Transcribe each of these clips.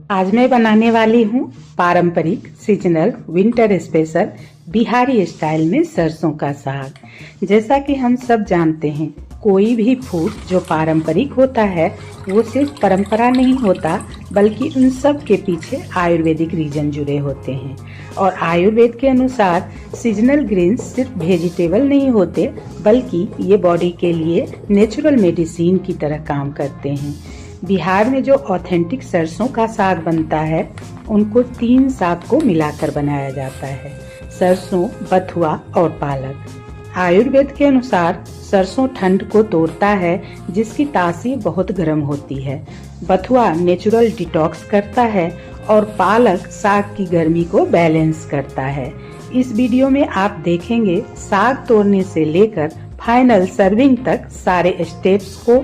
आज मैं बनाने वाली हूँ पारंपरिक seasonal winter special Bihari style में सरसों का साग। जैसा कि हम सब जानते हैं, कोई भी फूड जो पारंपरिक होता है वो सिर्फ परंपरा नहीं होता, बल्कि उन सब के पीछे आयुर्वेदिक रीजन जुड़े होते हैं। और आयुर्वेद के अनुसार सीजनल ग्रेन्स सिर्फ वेजिटेबल नहीं होते, बल्कि ये बॉडी के लिए नेचुरल मेडिसिन की तरह काम करते हैं। बिहार में जो ऑथेंटिक सरसों का साग बनता है, उनको 3 साग को मिलाकर बनाया जाता है: सरसों, बथुआ और पालक। आयुर्वेद के अनुसार सरसों ठंड को तोड़ता है, जिसकी तासीर बहुत गर्म होती है। बथुआ नेचुरल डिटॉक्स करता है और पालक साग की गर्मी को बैलेंस करता है। इस वीडियो में आप देखेंगे साग तोड़ने से लेकर फाइनल सर्विंग तक सारे स्टेप्स को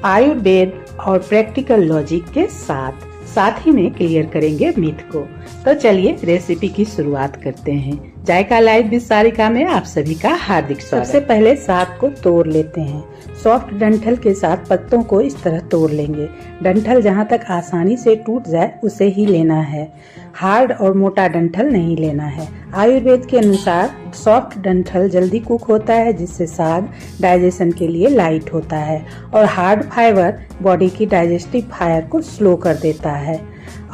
आयुर्वेद और प्रैक्टिकल लॉजिक के साथ ही में क्लियर करेंगे मिथ को। तो चलिए रेसिपी की शुरुआत करते हैं। जायका लाइव विस्तारिका में आप सभी का हार्दिक स्वागत। सबसे पहले साग को तोड़ लेते हैं। सॉफ्ट डंठल के साथ पत्तों को इस तरह तोड़ लेंगे। डंठल जहाँ तक आसानी से टूट जाए उसे ही लेना है, हार्ड और मोटा डंठल नहीं लेना है। आयुर्वेद के अनुसार सॉफ्ट डंठल जल्दी कुक होता है, जिससे साग डाइजेशन के लिए लाइट होता है, और हार्ड फाइबर बॉडी की डाइजेस्टिव फायर को स्लो कर देता है।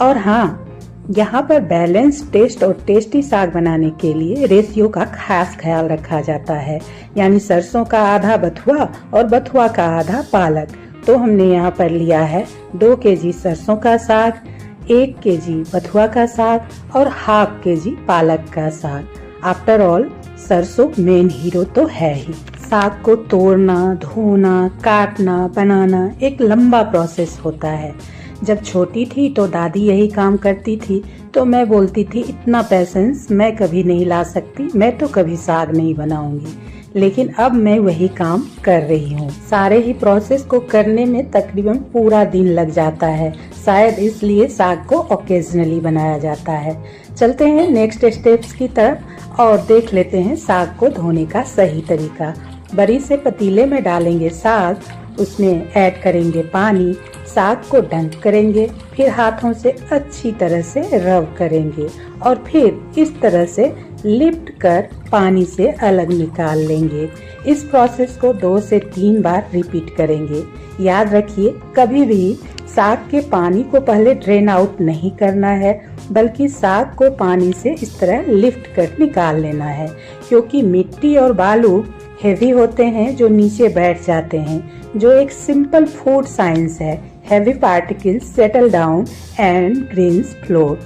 और हाँ, यहाँ पर बैलेंस टेस्ट और टेस्टी साग बनाने के लिए रेशियो का खास ख्याल रखा जाता है, यानी सरसों का आधा बथुआ और बथुआ का आधा पालक। तो हमने यहाँ पर लिया है 2 केजी सरसों का साग, 1 केजी बथुआ का साग और हाफ केजी पालक का साग। आफ्टर ऑल सरसों मेन हीरो तो है ही। साग को तोड़ना, धोना, काटना, बनाना एक लंबा प्रोसेस होता है। जब छोटी थी तो दादी यही काम करती थी, तो मैं बोलती थी इतना पेशेंस मैं कभी नहीं ला सकती, मैं तो कभी साग नहीं बनाऊंगी। लेकिन अब मैं वही काम कर रही हूँ। सारे ही प्रोसेस को करने में तकरीबन पूरा दिन लग जाता है, शायद इसलिए साग को ओकेजनली बनाया जाता है। चलते हैं नेक्स्ट स्टेप्स की तरफ और देख लेते हैं साग को धोने का सही तरीका। बड़ी से पतीले में डालेंगे साग, उसमें ऐड करेंगे पानी, साग को डंक करेंगे, फिर हाथों से अच्छी तरह से रब करेंगे और फिर इस तरह से लिफ्ट कर पानी से अलग निकाल लेंगे। इस प्रोसेस को 2 से 3 बार रिपीट करेंगे। याद रखिए, कभी भी साग के पानी को पहले ड्रेन आउट नहीं करना है, बल्कि साग को पानी से इस तरह लिफ्ट कर निकाल लेना है, क्योंकि मिट्टी और बालू हेवी होते हैं जो नीचे बैठ जाते हैं, जो एक सिंपल फूड साइंस है। Heavy particles settle down and grains float.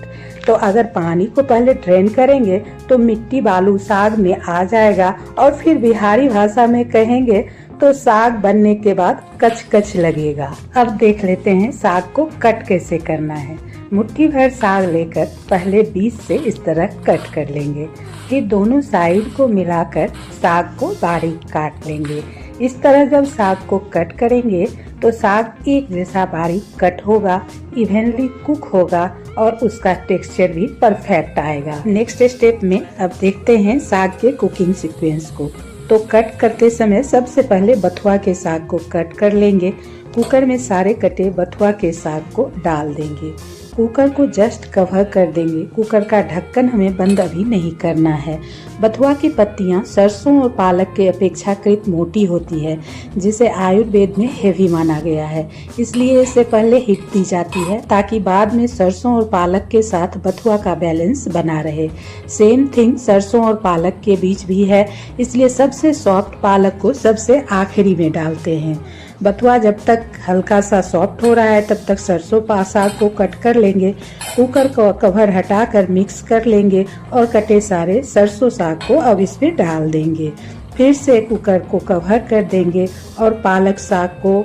तो अगर पानी को पहले ड्रेन करेंगे तो मिट्टी बालू साग में आ जाएगा, और फिर बिहारी भाषा में कहेंगे तो साग बनने के बाद कच कच लगेगा। अब देख लेते हैं साग को कट कैसे करना है। मुट्ठी भर साग लेकर पहले बीच से इस तरह कट कर लेंगे, फिर दोनों साइड को मिलाकर साग को बारीक काट लेंगे। इस तरह जब साग को कट करेंगे तो साग एक जैसा बारीक कट होगा, इवनली कुक होगा और उसका टेक्सचर भी परफेक्ट आएगा। नेक्स्ट स्टेप में अब देखते हैं साग के कुकिंग सीक्वेंस को। तो कट करते समय सबसे पहले बथुआ के साग को कट कर लेंगे। कुकर में सारे कटे बथुआ के साग को डाल देंगे। कुकर को जस्ट कवर कर देंगे। कुकर का ढक्कन हमें बंद अभी नहीं करना है। बथुआ की पत्तियां सरसों और पालक के अपेक्षाकृत मोटी होती है, जिसे आयुर्वेद में हेवी माना गया है, इसलिए इसे पहले हिट दी जाती है, ताकि बाद में सरसों और पालक के साथ बथुआ का बैलेंस बना रहे। सेम थिंग सरसों और पालक के बीच भी है, इसलिए सबसे सॉफ्ट पालक को सबसे आखिरी में डालते हैं। बथुआ जब तक हल्का सा सॉफ्ट हो रहा है तब तक सरसों साग को कट कर लेंगे। कुकर को कवर हटाकर मिक्स कर लेंगे और कटे सारे सरसों साग को अब इसमें डाल देंगे। फिर से कुकर को कवर कर देंगे और पालक साग को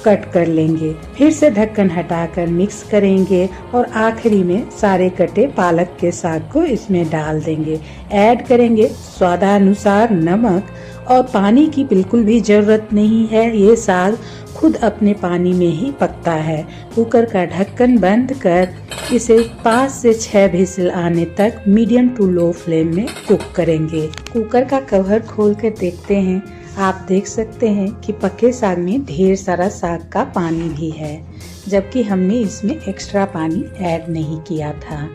कट कर लेंगे। फिर से ढक्कन हटाकर मिक्स करेंगे और आखिरी में सारे कटे पालक के साग को इसमें डाल देंगे। ऐड करेंगे स्वादानुसार नमक, और पानी की बिल्कुल भी जरूरत नहीं है, ये साग खुद अपने पानी में ही पकता है। कुकर का ढक्कन बंद कर इसे 5 से 6 विसिल आने तक मीडियम टू लो फ्लेम में कुक करेंगे। कुकर का कवर खोल कर देखते हैं। आप देख सकते हैं कि पके साग में ढेर सारा साग का पानी भी है, जबकि हमने इसमें एक्स्ट्रा पानी ऐड नहीं किया था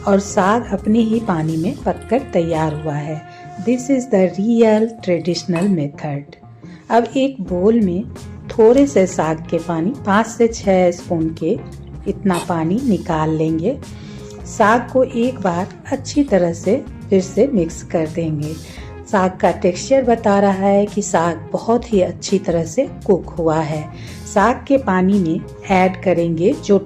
और साग अपने ही पानी में पककर तैयार हुआ है। This is the real traditional method. अब एक बोल में थोड़े से साग के पानी 5 से 6 स्पून के इतना पानी निकाल लेंगे। साग को एक बार अच्छी तरह से फिर से मिक्स कर देंगे। साग का टेक्सचर बता रहा है कि साग बहुत ही अच्छी तरह से कुक हुआ है। साग के पानी में ऐड करेंगे जो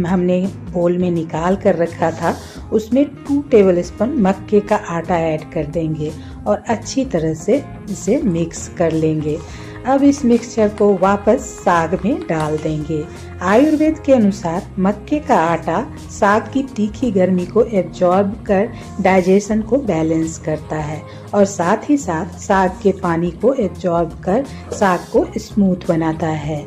हमने बोल में निकाल कर रखा था, उसमें 2 टेबलस्पून मक्के का आटा ऐड कर देंगे और अच्छी तरह से इसे मिक्स कर लेंगे। अब इस मिक्सचर को वापस साग में डाल देंगे। आयुर्वेद के अनुसार मक्के का आटा साग की तीखी गर्मी को एब्जॉर्ब कर डाइजेशन को बैलेंस करता है और साथ ही साथ साग के पानी को एब्जॉर्ब कर साग को स्मूथ बनाता है।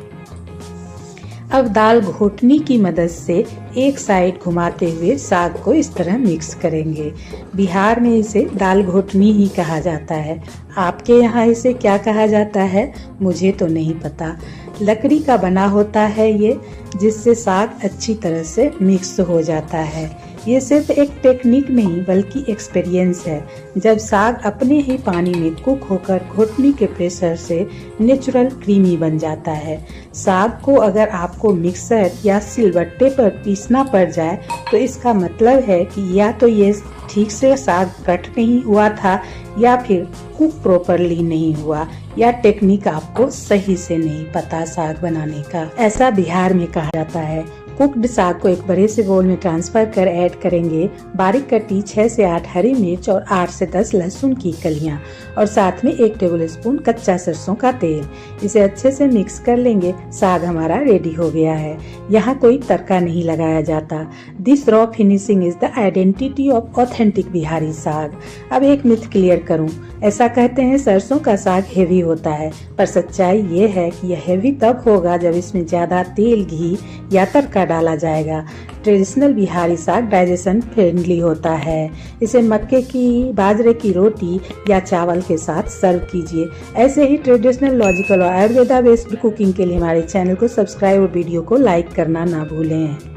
अब दाल घोटनी की मदद से एक साइड घुमाते हुए साग को इस तरह मिक्स करेंगे। बिहार में इसे दाल घोटनी ही कहा जाता है। आपके यहाँ इसे क्या कहा जाता है मुझे तो नहीं पता। लकड़ी का बना होता है ये, जिससे साग अच्छी तरह से मिक्स हो जाता है। ये सिर्फ एक टेक्निक नहीं बल्कि एक्सपीरियंस है। जब साग अपने ही पानी में कुक होकर घोटनी के प्रेशर से नेचुरल क्रीमी बन जाता है। साग को अगर आपको मिक्सर या सिलबट्टे पर पीसना पड़ जाए तो इसका मतलब है कि या तो ये ठीक से साग कट नहीं हुआ था या फिर कुक प्रॉपरली नहीं हुआ या टेक्निक आपको सही से नहीं पता साग बनाने का। ऐसा बिहार में कहा जाता है। कुक्ड साग को एक बड़े से बोल में ट्रांसफर कर ऐड करेंगे बारीक कटी 6 से 8 हरी मिर्च और 8 से 10 लहसुन की कलियां और साथ में 1 टेबलस्पून कच्चा सरसों का तेल। इसे अच्छे से मिक्स कर लेंगे। साग हमारा रेडी हो गया है। यहाँ कोई तड़का नहीं लगाया जाता। This raw finishing is the identity of authentic Bihari साग। अब एक मिथ क्लियर करूँ। ऐसा कहते हैं सरसों का साग हेवी होता है, पर सच्चाई ये है कि यह हेवी तब होगा जब इसमें ज्यादा तेल, घी या तड़का डाला जाएगा। ट्रेडिशनल बिहारी साग डाइजेशन फ्रेंडली होता है। इसे मक्के की, बाजरे की रोटी या चावल के साथ सर्व कीजिए। ऐसे ही ट्रेडिशनल, लॉजिकल और आयुर्वेदा बेस्ड कुकिंग के लिए हमारे चैनल को सब्सक्राइब और वीडियो को लाइक करना ना भूलें।